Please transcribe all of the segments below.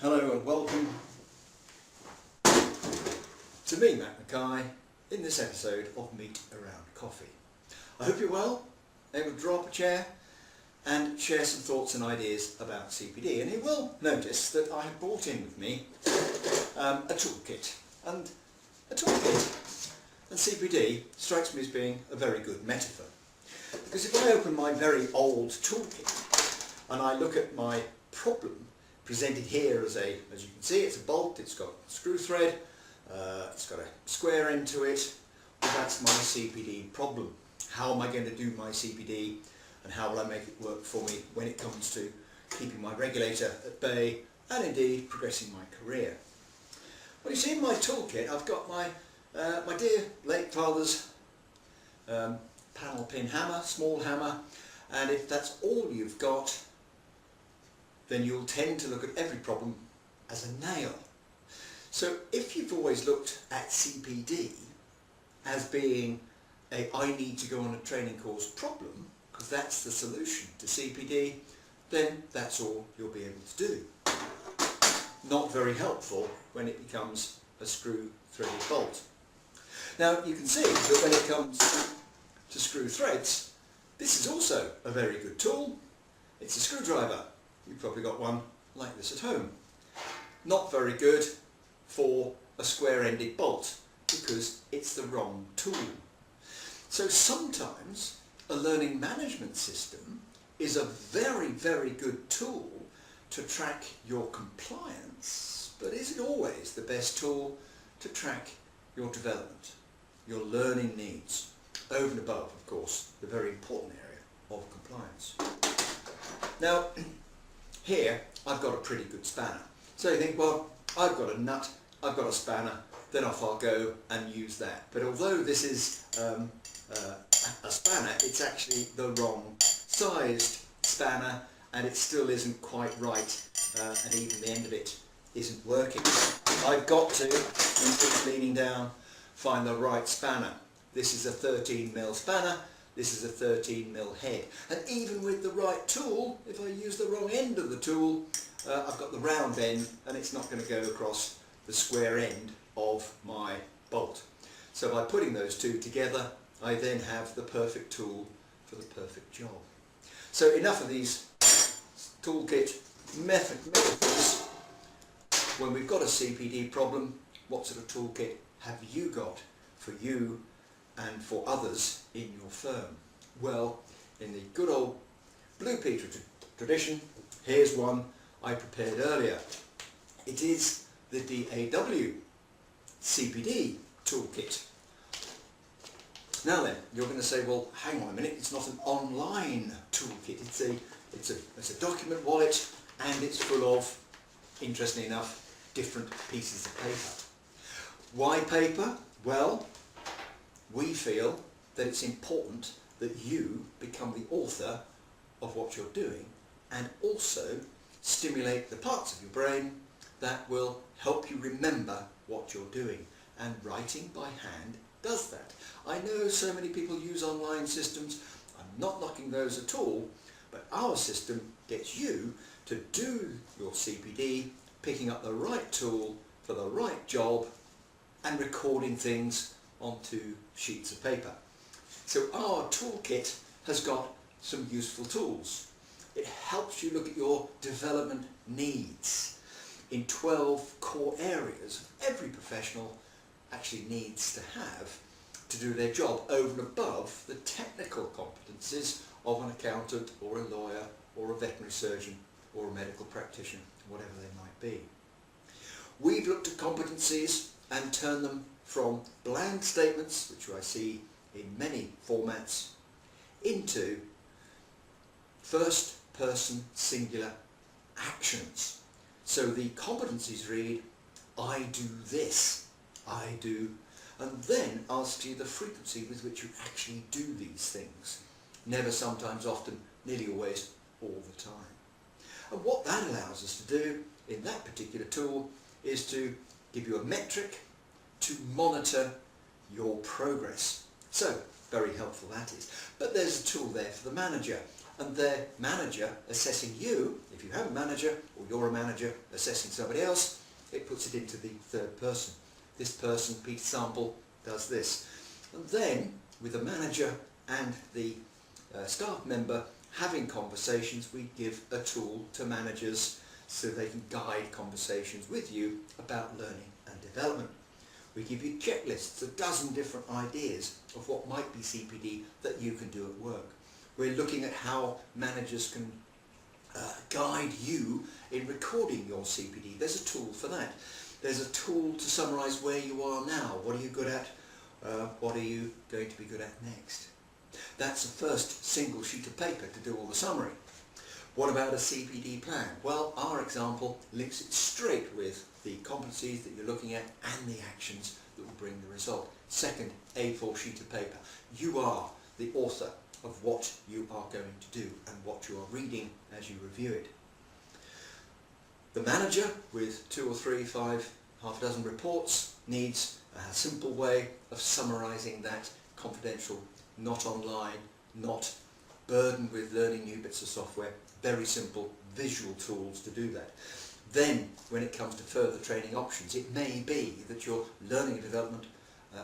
Hello and welcome to me, Mac Mackay, in this episode of Meet Around Coffee. I hope you're well, able to draw up a chair and share some thoughts and ideas about CPD. And you will notice that I have brought in with me a toolkit. And a toolkit and CPD strikes me as being a very good metaphor. Because if I open my very old toolkit and I look at my problem presented here as you can see, it's a bolt, it's got a screw thread, it's got a square end to it. Well, that's my CPD problem. How am I going to do my CPD and how will I make it work for me when it comes to keeping my regulator at bay and indeed progressing my career? Well, you see, in my toolkit I've got my dear late father's panel pin hammer, small hammer, and if that's all you've got, then you'll tend to look at every problem as a nail. So if you've always looked at CPD as being a I need to go on a training course problem, because that's the solution to CPD, then that's all you'll be able to do. Not very helpful when it becomes a screw-threaded bolt. Now you can see that when it comes to screw threads, this is also a very good tool. It's a screwdriver. You've probably got one like this at home. Not very good for a square-ended bolt because it's the wrong tool. So sometimes a learning management system is a very, very good tool to track your compliance, but is it always the best tool to track your development, your learning needs, over and above, of course, the very important area of compliance? Now, here I've got a pretty good spanner. So you think, well, I've got a nut, I've got a spanner, then off I'll go and use that. But although this is a spanner, it's actually the wrong sized spanner and it still isn't quite right, and even the end of it isn't working. I've got to, instead of leaning down, find the right spanner. This is a 13mm spanner. This is a 13mm head, and even with the right tool, if I use the wrong end of the tool, I've got the round end and it's not going to go across the square end of my bolt. So by putting those two together, I then have the perfect tool for the perfect job. So enough of these toolkit metaphors. When we've got a CPD problem, what sort of toolkit have you got for you and for others in your firm? Well, in the good old Blue Peter tradition, here's one I prepared earlier. It is the DAW-CPD Tool Kit. Now then, you're going to say, well, hang on a minute, it's not an online toolkit, it's a document wallet and it's full of, interestingly enough, different pieces of paper. Why paper? Well, we feel that it's important that you become the author of what you're doing and also stimulate the parts of your brain that will help you remember what you're doing. And writing by hand does that. I know so many people use online systems. I'm not knocking those at all, but our system gets you to do your CPD, picking up the right tool for the right job and recording things onto sheets of paper. So our toolkit has got some useful tools. It helps you look at your development needs in 12 core areas every professional actually needs to have to do their job over and above the technical competencies of an accountant or a lawyer or a veterinary surgeon or a medical practitioner, whatever they might be. We've looked at competencies and turned them from blank statements, which I see in many formats, into first person singular actions. So the competencies read, I do this, I do, and then asks you the frequency with which you actually do these things. Never, sometimes, often, nearly always, all the time. And what that allows us to do in that particular tool is to give you a metric to monitor your progress. So, very helpful that is. But there's a tool there for the manager. and their manager assessing you, if you have a manager or you're a manager assessing somebody else, it puts it into the third person. This person, Peter Sample, does this. And then, with the manager and the staff member having conversations, we give a tool to managers so they can guide conversations with you about learning and development. We give you checklists, a dozen different ideas of what might be CPD that you can do at work. We're looking at how managers can guide you in recording your CPD. There's a tool for that. There's a tool to summarise where you are now. What are you good at? What are you going to be good at next? That's the first single sheet of paper to do all the summary. What about a CPD plan? Well, our example links it straight with the competencies that you're looking at and the actions that will bring the result. Second A4 sheet of paper. You are the author of what you are going to do and what you are reading as you review it. The manager, with 2 or 3, 5, half a dozen reports, needs a simple way of summarising that, confidential, not online, not burdened with learning new bits of software, very simple visual tools to do that. Then, when it comes to further training options, it may be that your learning and development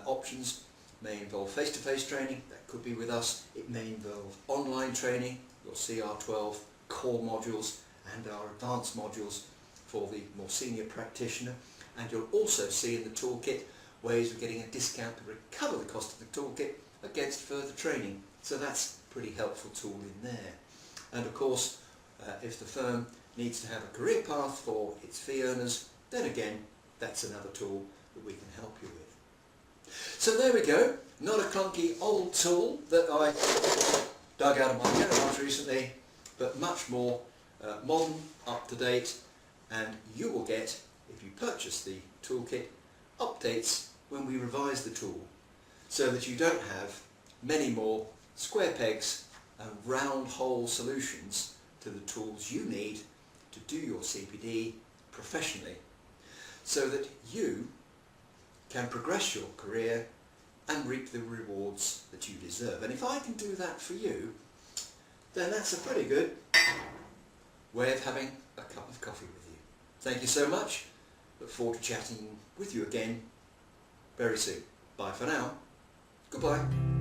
options may involve face-to-face training, that could be with us. It may involve online training, your CR12 core modules and our advanced modules for the more senior practitioner. And you'll also see in the toolkit ways of getting a discount to recover the cost of the toolkit against further training. So that's a pretty helpful tool in there. And of course, if the firm needs to have a career path for its fee earners, then again, that's another tool that we can help you with. So there we go, not a clunky old tool that I dug out of my garage recently, but much more modern, up-to-date, and you will get, if you purchase the toolkit, updates when we revise the tool, so that you don't have many more square pegs and round hole solutions to the tools you need to do your CPD professionally, so that you can progress your career and reap the rewards that you deserve. And if I can do that for you, then that's a pretty good way of having a cup of coffee with you. Thank you so much. Look forward to chatting with you again very soon. Bye for now. Goodbye.